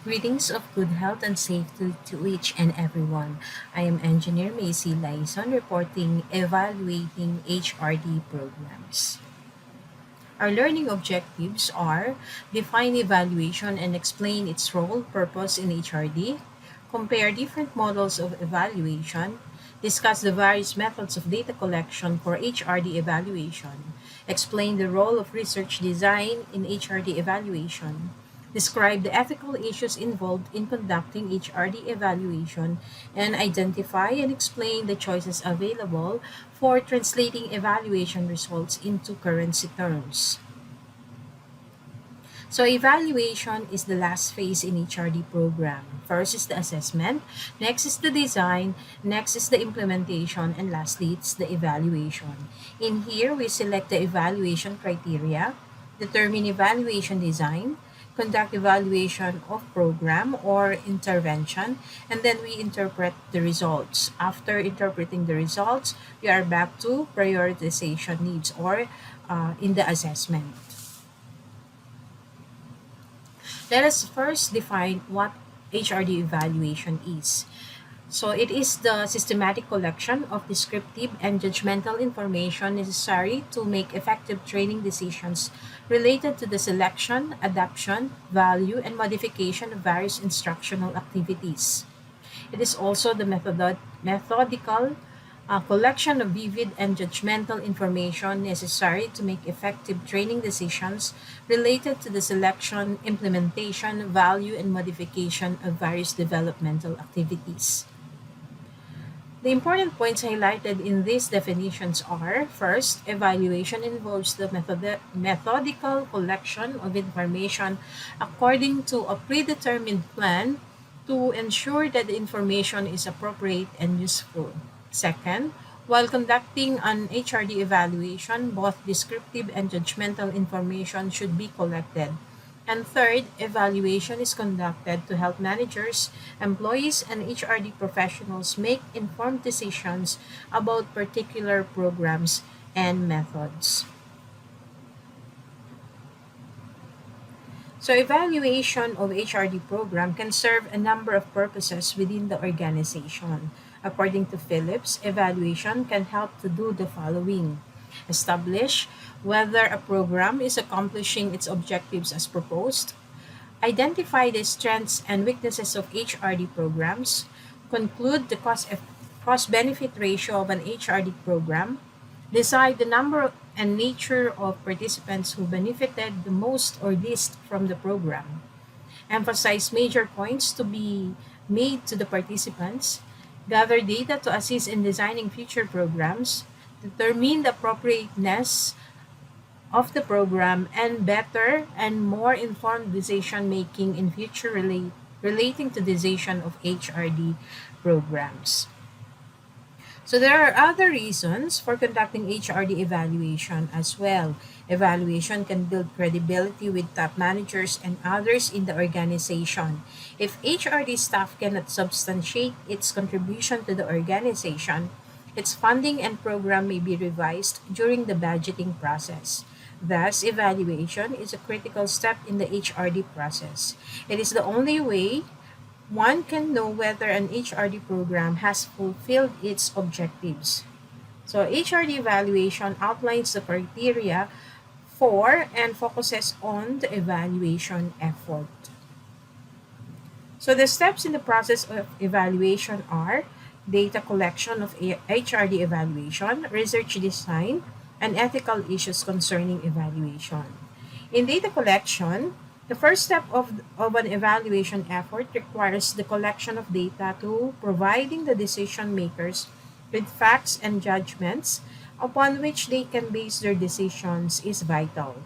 Greetings of good health and safety to each and everyone. I am Engineer Macy Layson reporting evaluating HRD programs. Our learning objectives are define evaluation and explain its role, purpose in HRD, compare different models of evaluation, discuss the various methods of data collection for HRD evaluation, explain the role of research design in HRD evaluation, describe the ethical issues involved in conducting HRD evaluation, and identify and explain the choices available for translating evaluation results into currency terms. So evaluation is the last phase in HRD program. First is the assessment, next is the design, next is the implementation, and lastly it's the evaluation. In here, we select the evaluation criteria, determine evaluation design, conduct evaluation of program or intervention, and then we interpret the results. After interpreting the results, we are back to prioritization needs or in the assessment. Let us first define what HRD evaluation is. So it is the systematic collection of descriptive and judgmental information necessary to make effective training decisions related to the selection, adoption, value, and modification of various instructional activities. It is also the methodical collection of vivid and judgmental information necessary to make effective training decisions related to the selection, implementation, value, and modification of various developmental activities. The important points highlighted in these definitions are first, evaluation involves the methodical collection of information according to a predetermined plan to ensure that the information is appropriate and useful. Second, while conducting an HRD evaluation, both descriptive and judgmental information should be collected. And third, evaluation is conducted to help managers, employees, and HRD professionals make informed decisions about particular programs and methods. So evaluation of HRD program can serve a number of purposes within the organization. According to Phillips, evaluation can help to do the following. Establish whether a program is accomplishing its objectives as proposed. Identify the strengths and weaknesses of HRD programs. Conclude the cost benefit ratio of an HRD program. Decide the number and nature of participants who benefited the most or least from the program. Emphasize major points to be made to the participants. Gather data to assist in designing future programs. Determine the appropriateness of the program and better and more informed decision making in future relating to decision of HRD programs. So there are other reasons for conducting HRD evaluation as well. Evaluation can build credibility with top managers and others in the organization. If HRD staff cannot substantiate its contribution to the organization, its funding and program may be revised during the budgeting process. Thus, evaluation is a critical step in the HRD process. It is the only way one can know whether an HRD program has fulfilled its objectives. So, HRD evaluation outlines the criteria for and focuses on the evaluation effort. So, the steps in the process of evaluation are data collection of HRD evaluation, research design, and ethical issues concerning evaluation. In data collection, the first step of an evaluation effort requires the collection of data to providing the decision makers with facts and judgments upon which they can base their decisions is vital.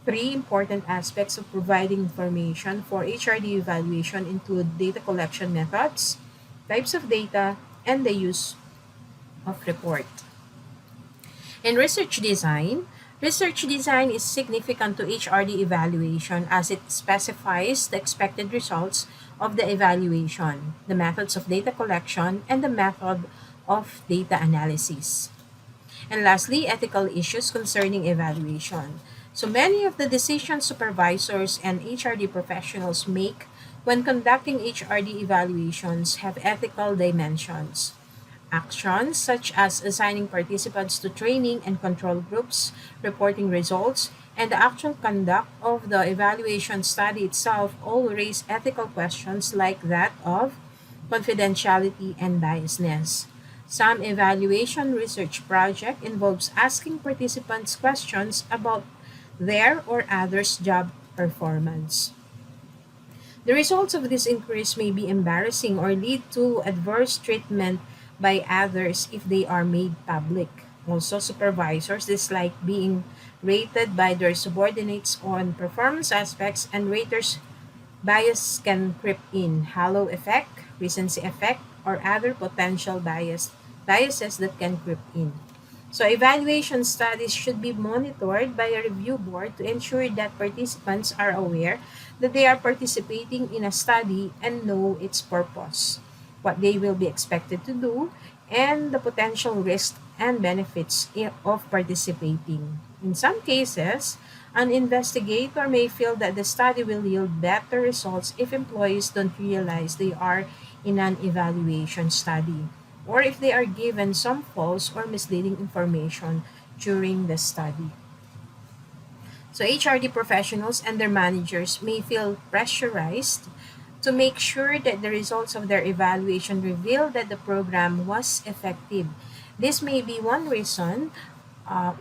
Three important aspects of providing information for HRD evaluation include data collection methods, types of data, and the use of report. In research design is significant to HRD evaluation as it specifies the expected results of the evaluation, the methods of data collection, and the method of data analysis. And lastly, ethical issues concerning evaluation. So many of the decisions supervisors and HRD professionals make when conducting HRD evaluations have ethical dimensions. Actions such as assigning participants to training and control groups, reporting results, and the actual conduct of the evaluation study itself all raise ethical questions like that of confidentiality and biasness. Some evaluation research project involves asking participants questions about their or others' job performance. The results of this inquiries may be embarrassing or lead to adverse treatment by others if they are made public. Also, supervisors dislike being rated by their subordinates on performance aspects, and raters' bias can creep in. Halo effect, recency effect, or other potential biases that can creep in. So evaluation studies should be monitored by a review board to ensure that participants are aware that they are participating in a study and know its purpose, what they will be expected to do, and the potential risks and benefits of participating. In some cases, an investigator may feel that the study will yield better results if employees don't realize they are in an evaluation study, or if they are given some false or misleading information during the study. So, HRD professionals and their managers may feel pressurized to make sure that the results of their evaluation reveal that the program was effective. This may be one reason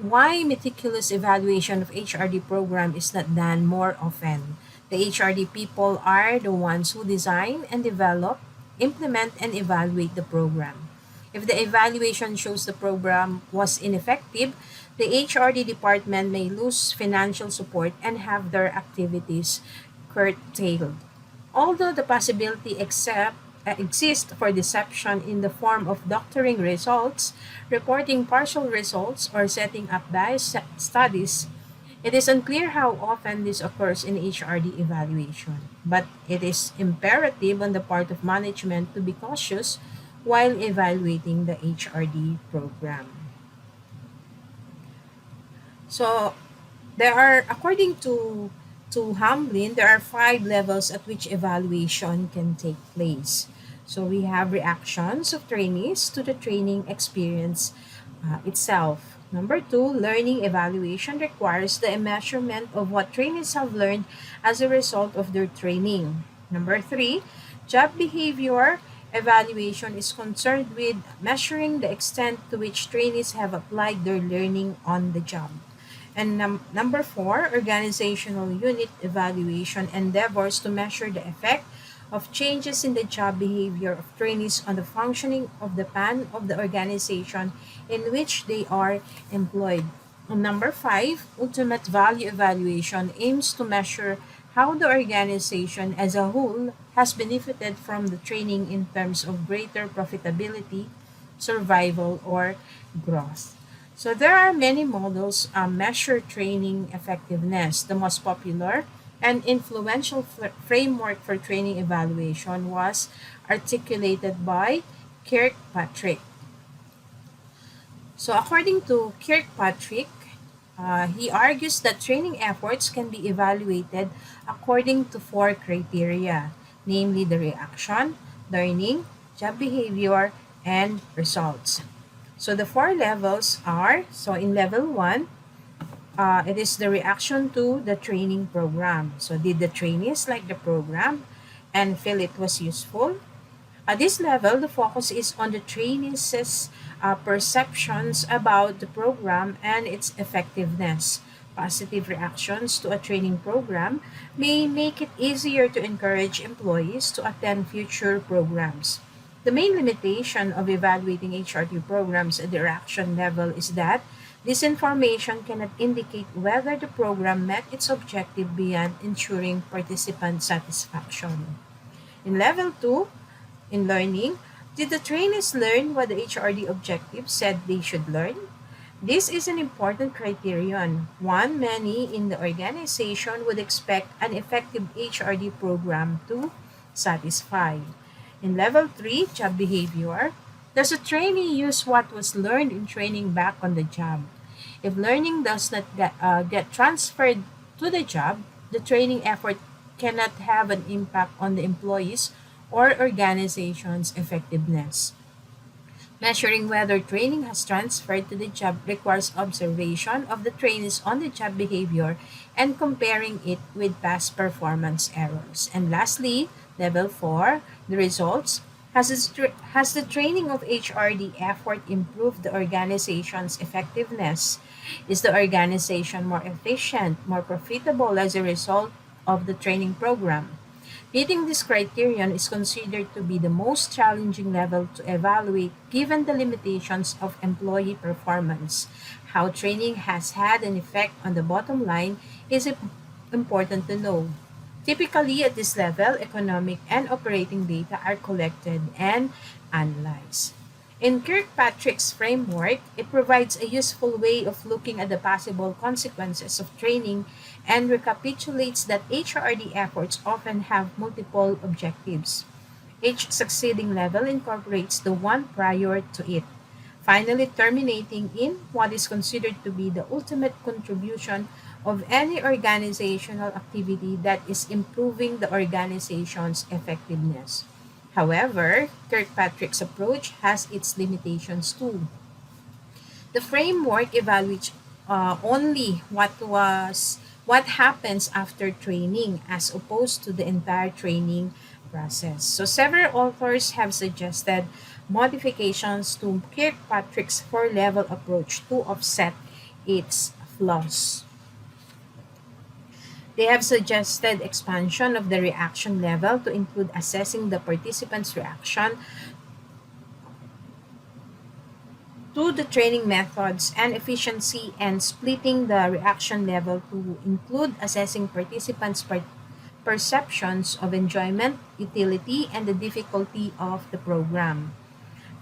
why meticulous evaluation of HRD program is not done more often. The HRD people are the ones who design and develop, implement, and evaluate the program. If the evaluation shows the program was ineffective, the HRD department may lose financial support and have their activities curtailed. Although the possibility exists for deception in the form of doctoring results, reporting partial results, or setting up bias studies, it is unclear how often this occurs in HRD evaluation. But it is imperative on the part of management to be cautious while evaluating the HRD program. So there are, according to Hamlin, there are five levels at which evaluation can take place. So we have reactions of trainees to the training experience itself. Number two, learning evaluation requires the measurement of what trainees have learned as a result of their training. Number three, job behavior evaluation is concerned with measuring the extent to which trainees have applied their learning on the job. And number four, organizational unit evaluation endeavors to measure the effect of changes in the job behavior of trainees on the functioning of the pan of the organization in which they are employed. And number five, ultimate value evaluation aims to measure how the organization as a whole has benefited from the training in terms of greater profitability, survival, or growth. So there are many models measure training effectiveness. The most popular and influential framework for training evaluation was articulated by Kirkpatrick. So according to Kirkpatrick, he argues that training efforts can be evaluated according to four criteria, namely the reaction, learning, job behavior, and results. So the four levels are, so in level one, it is the reaction to the training program. So did the trainees like the program and feel it was useful? At this level, the focus is on the trainees' perceptions about the program and its effectiveness. Positive reactions to a training program may make it easier to encourage employees to attend future programs. The main limitation of evaluating HRT programs at the reaction level is that this information cannot indicate whether the program met its objective beyond ensuring participant satisfaction. In level 2, in learning, did the trainees learn what the HRD objective said they should learn? This is an important criterion, one many in the organization would expect an effective HRD program to satisfy. In level 3, job behavior, does a trainee use what was learned in training back on the job? If learning does not get transferred to the job, the training effort cannot have an impact on the employees or organization's effectiveness. Measuring whether training has transferred to the job requires observation of the trainees on the job behavior and comparing it with past performance errors. And lastly, level 4, the results. Has the training of HRD effort improved the organization's effectiveness? Is the organization more efficient, more profitable as a result of the training program? Meeting this criterion is considered to be the most challenging level to evaluate given the limitations of employee performance. How training has had an effect on the bottom line is important to know. Typically, at this level, economic and operating data are collected and analyzed. In Kirkpatrick's framework, it provides a useful way of looking at the possible consequences of training and recapitulates that HRD efforts often have multiple objectives. Each succeeding level incorporates the one prior to it, finally terminating in what is considered to be the ultimate contribution of any organizational activity that is improving the organization's effectiveness. However, Kirkpatrick's approach has its limitations too. The framework evaluates only what happens after training as opposed to the entire training process. So several authors have suggested modifications to Kirkpatrick's four-level approach to offset its flaws. They have suggested expansion of the reaction level to include assessing the participant's reaction to the training methods and efficiency, and splitting the reaction level to include assessing participants' perceptions of enjoyment, utility, and the difficulty of the program.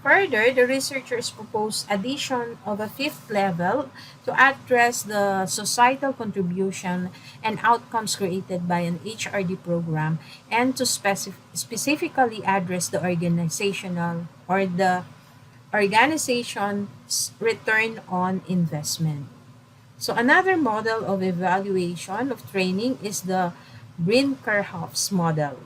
Further, the researchers proposed addition of a fifth level to address the societal contribution and outcomes created by an HRD program, and to specifically address the organization's return on investment. So another model of evaluation of training is the Brinkerhoff's model,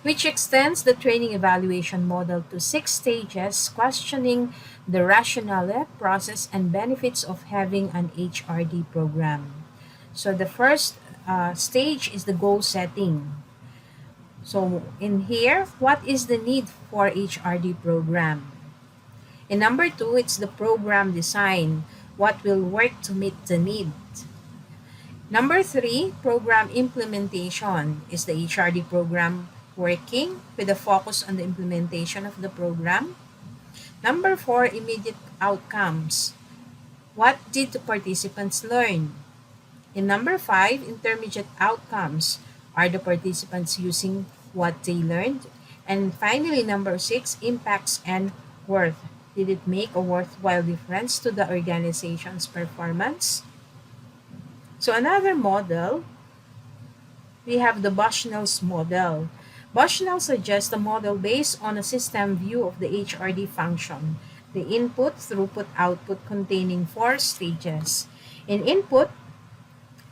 which extends the training evaluation model to six stages, questioning the rationale, process, and benefits of having an HRD program. So the first stage is the goal setting. So in here, what is the need for HRD program? In number two, it's the program design. What will work to meet the need? Number three, program implementation. Is the HRD program working with a focus on the implementation of the program? Number four, immediate outcomes. What did the participants learn? In number five, intermediate outcomes. Are the participants using what they learned? And finally, number six, impacts and worth. Did it make a worthwhile difference to the organization's performance? So another model, we have the Bushnell's model. Bushnell suggests a model based on a system view of the HRD function, the input, throughput, output, containing four stages. In input,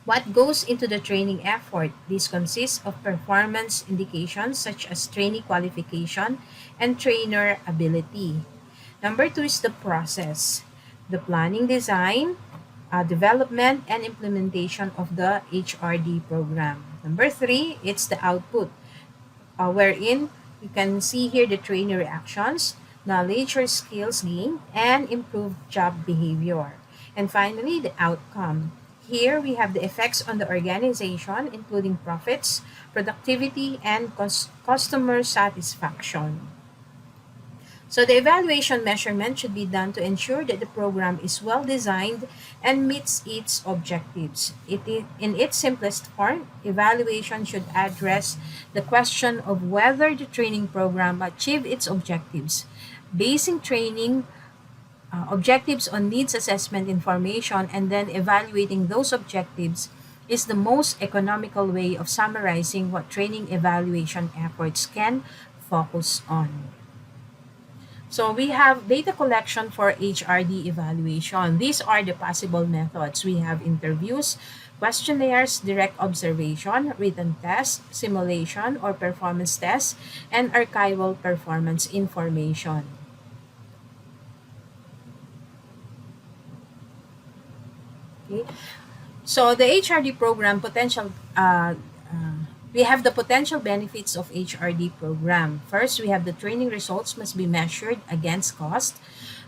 what goes into the training effort? This consists of performance indications such as trainee qualification and trainer ability. Number two is the process, the planning, design, development, and implementation of the HRD program. Number three, it's the output, wherein you can see here the trainer reactions, knowledge or skills gained, and improved job behavior. And finally, the outcome. Here we have the effects on the organization, including profits, productivity, and customer satisfaction. So the evaluation measurement should be done to ensure that the program is well designed and meets its objectives. In its simplest form, evaluation should address the question of whether the training program achieved its objectives, basing training objectives on needs assessment information, and then evaluating those objectives is the most economical way of summarizing what training evaluation efforts can focus on. So we have data collection for HRD evaluation. These are the possible methods. We have interviews, questionnaires, direct observation, written tests, simulation or performance tests, and archival performance information. Okay. So the HRD program we have the potential benefits of HRD program. First, we have the training results must be measured against cost.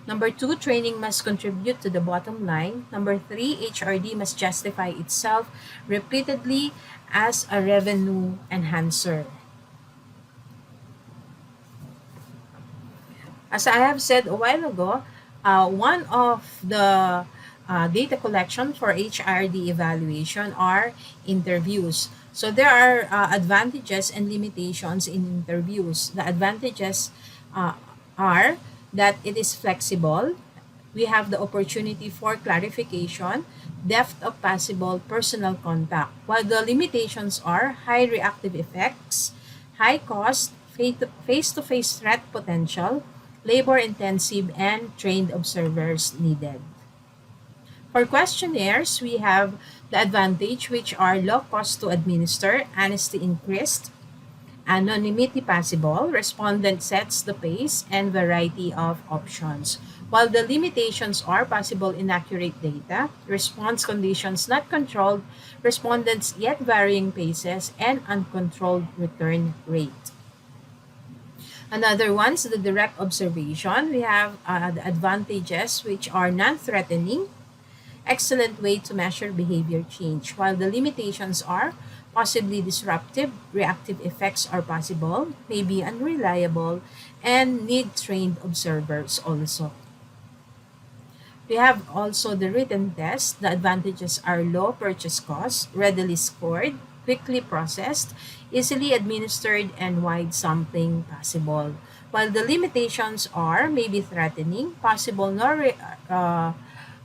Number two, training must contribute to the bottom line. Number three, HRD must justify itself repeatedly as a revenue enhancer. As I have said a while ago, one of the data collection for HRD evaluation are interviews. So there are advantages and limitations in interviews. The advantages uh, are that it is flexible. We have the opportunity for clarification, depth of possible personal contact. While the limitations are high reactive effects, high cost, face-to-face threat potential, labor-intensive, and trained observers needed. For questionnaires, we have the advantage, which are low cost to administer, honesty increased, anonymity possible, respondent sets the pace, and variety of options. While the limitations are possible inaccurate data, response conditions not controlled, respondents yet varying paces, and uncontrolled return rate. Another one is the direct observation. We have the advantages, which are non-threatening, excellent way to measure behavior change, while the limitations are possibly disruptive, reactive effects are possible, may be unreliable, and need trained observers also. We have also the written test. The advantages are low purchase cost, readily scored, quickly processed, easily administered, and wide sampling possible. While the limitations are maybe threatening, possible no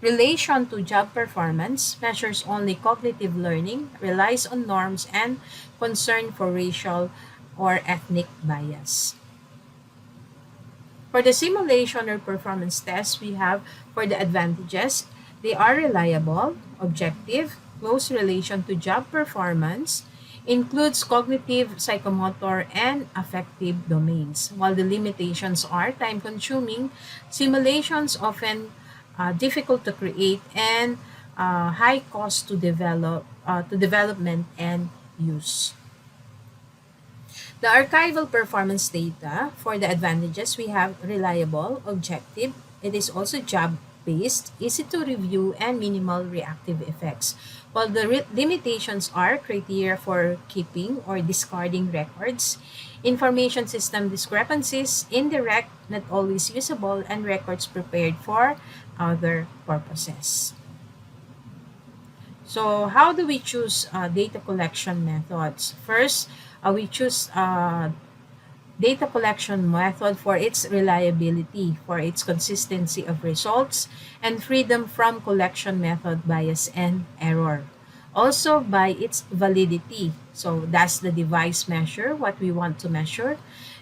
relation to job performance, measures only cognitive learning, relies on norms, and concern for racial or ethnic bias. For the simulation or performance test, we have for the advantages, they are reliable, objective, close relation to job performance, includes cognitive, psychomotor, and affective domains. While the limitations are time consuming, simulations often difficult to create and high cost to development and use. The archival performance data, for the advantages, we have reliable, objective. It is also job-based, easy to review, and minimal reactive effects. While the limitations are criteria for keeping or discarding records, information system discrepancies, indirect, not always usable, and records prepared for other purposes. So how do we choose data collection methods? First, we choose data collection method for its reliability, for its consistency of results, and freedom from collection method bias and error. Also by its validity. So does the device measure what we want to measure?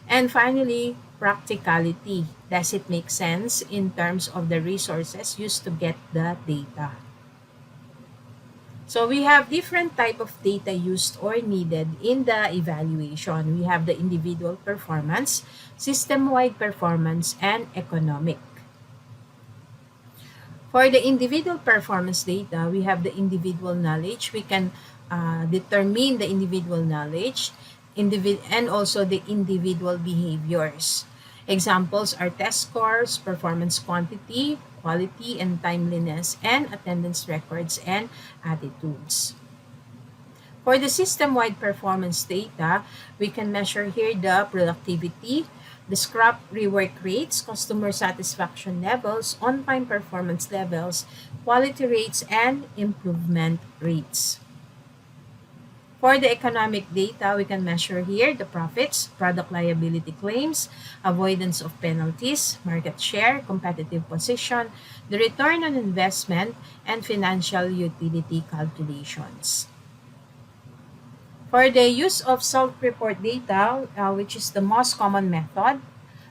And finally, practicality. Does it make sense in terms of the resources used to get the data? So we have different type of data used or needed in the evaluation. We have the individual performance, system-wide performance, and economic. For the individual performance data, we have the individual knowledge. We can determine the individual knowledge and also the individual behaviors. Examples are test scores, performance quantity, quality and timeliness, and attendance records and attitudes. For the system-wide performance data, we can measure here the productivity, the scrap rework rates, customer satisfaction levels, on-time performance levels, quality rates, and improvement rates. For the economic data, we can measure here the profits, product liability claims, avoidance of penalties, market share, competitive position, the return on investment, and financial utility calculations. For the use of self-report data, which is the most common method,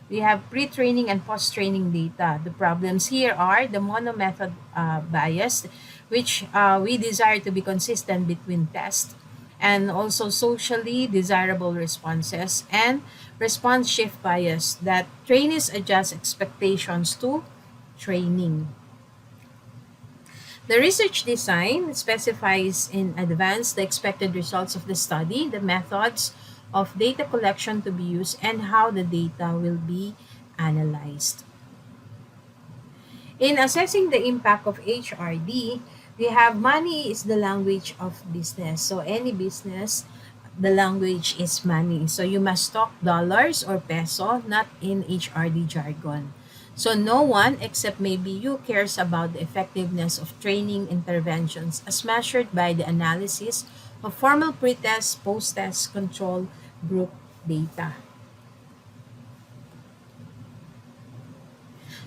We have pre-training and post-training data. The problems here are the mono-method bias, which we desire to be consistent between tests, and also socially desirable responses, and response shift bias that trainees adjust expectations to training. The research design specifies in advance the expected results of the study, the methods of data collection to be used, and how the data will be analyzed. In assessing the impact of HRD, we have money is the language of business. So any business, the language is money. So you must talk dollars or peso, not in HRD jargon. So no one except maybe you cares about the effectiveness of training interventions as measured by the analysis of formal pre-test, post-test control group data.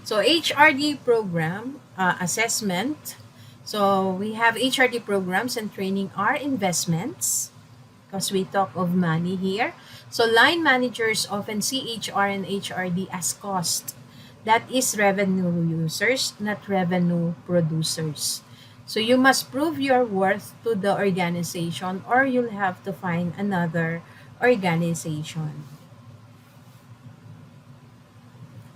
So HRD program assessment. So we have HRD programs and training are investments because we talk of money here. So line managers often see HR and HRD as cost. That is revenue users, not revenue producers. So you must prove your worth to the organization or you'll have to find another organization.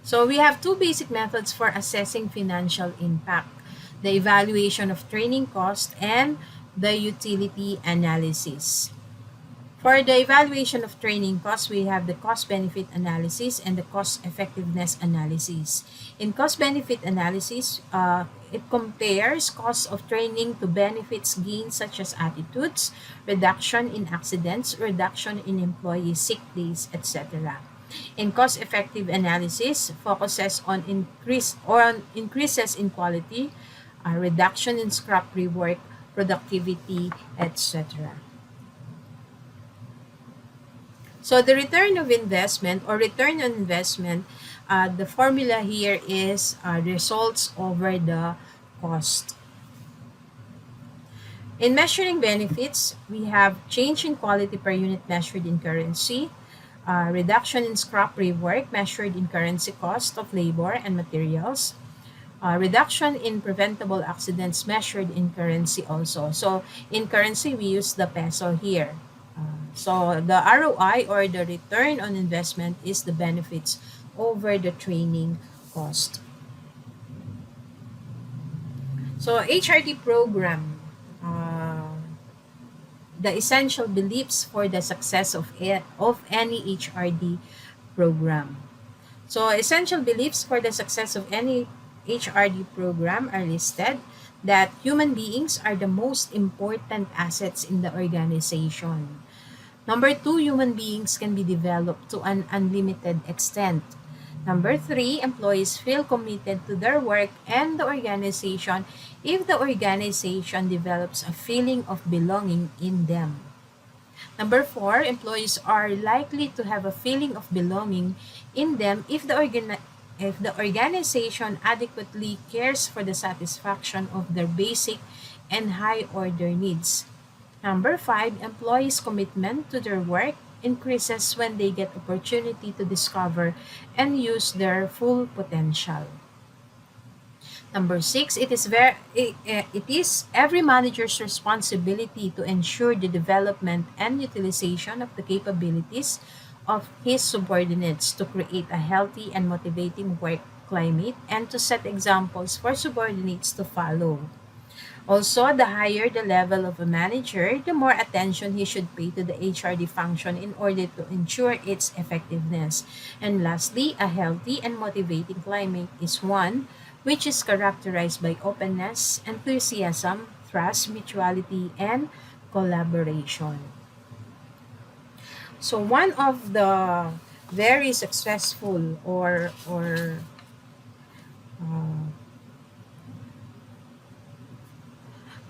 So we have two basic methods for assessing financial impact: the evaluation of training cost and the utility analysis. For the evaluation of training costs, we have the cost-benefit analysis and the cost-effectiveness analysis. In cost-benefit analysis, it compares cost of training to benefits gained such as attitudes, reduction in accidents, reduction in employee sick days, etc. In cost-effective analysis, focuses on increases in quality, reduction in scrap rework, productivity, etc. So the return of investment or return on investment, the formula here is results over the cost. In measuring benefits, we have change in quality per unit measured in currency, reduction in scrap rework measured in currency cost of labor and materials, reduction in preventable accidents measured in currency also. So in currency, we use the peso here. So the ROI or the return on investment is the benefits over the training cost. So HRD program, the essential beliefs for the success of any HRD program. So essential beliefs for the success of any HRD program are listed: that human beings are the most important assets in the organization. Number two, human beings can be developed to an unlimited extent. Number three, employees feel committed to their work and the organization if the organization develops a feeling of belonging in them. Number four, employees are likely to have a feeling of belonging in them if the organization adequately cares for the satisfaction of their basic and high order needs. Number five, employees' commitment to their work increases when they get opportunity to discover and use their full potential. Number six, it is every manager's responsibility to ensure the development and utilization of the capabilities of his subordinates to create a healthy and motivating work climate and to set examples for subordinates to follow. Also, the higher the level of a manager, the more attention he should pay to the HRD function in order to ensure its effectiveness. And lastly, a healthy and motivating climate is one which is characterized by openness, enthusiasm, trust, mutuality, and collaboration. So one of the very successful or uh,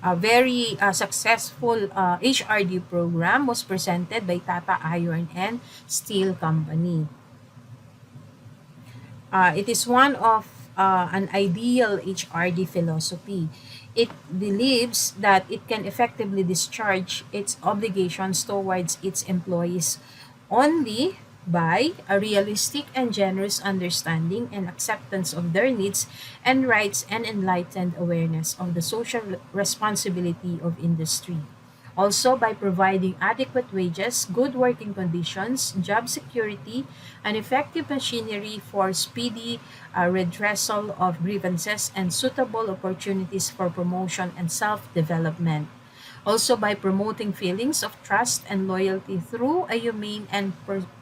a very successful HRD program was presented by Tata Iron and Steel Company. It is one of an ideal HRD philosophy. It believes that it can effectively discharge its obligations towards its employees only by a realistic and generous understanding and acceptance of their needs and rights and enlightened awareness of the social responsibility of industry. Also, by providing adequate wages, good working conditions, job security, and effective machinery for speedy redressal of grievances and suitable opportunities for promotion and self development. Also, by promoting feelings of trust and loyalty through a humane and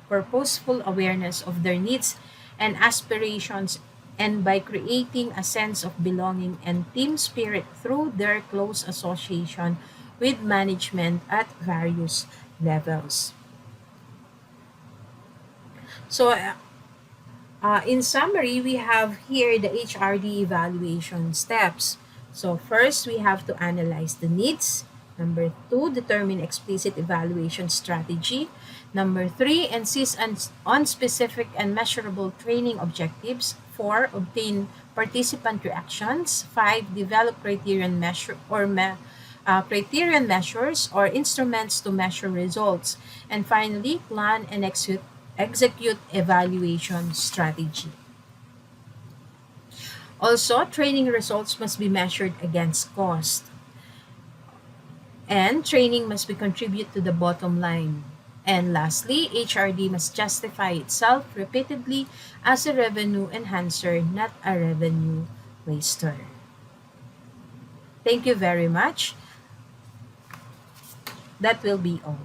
purposeful awareness of their needs and aspirations, and by creating a sense of belonging and team spirit through their close association with management at various levels. So, in summary, we have here the HRD evaluation steps. So first, we have to analyze the needs. Number two, determine explicit evaluation strategy. Number three, insist on specific and measurable training objectives. Four, obtain participant reactions. Five, develop criterion measures or instruments to measure results. And finally, plan and execute evaluation strategy. Also, training results must be measured against cost, and training must be contribute to the bottom line. And lastly, HRD must justify itself repeatedly as a revenue enhancer, not a revenue waster. Thank you very much. That will be all.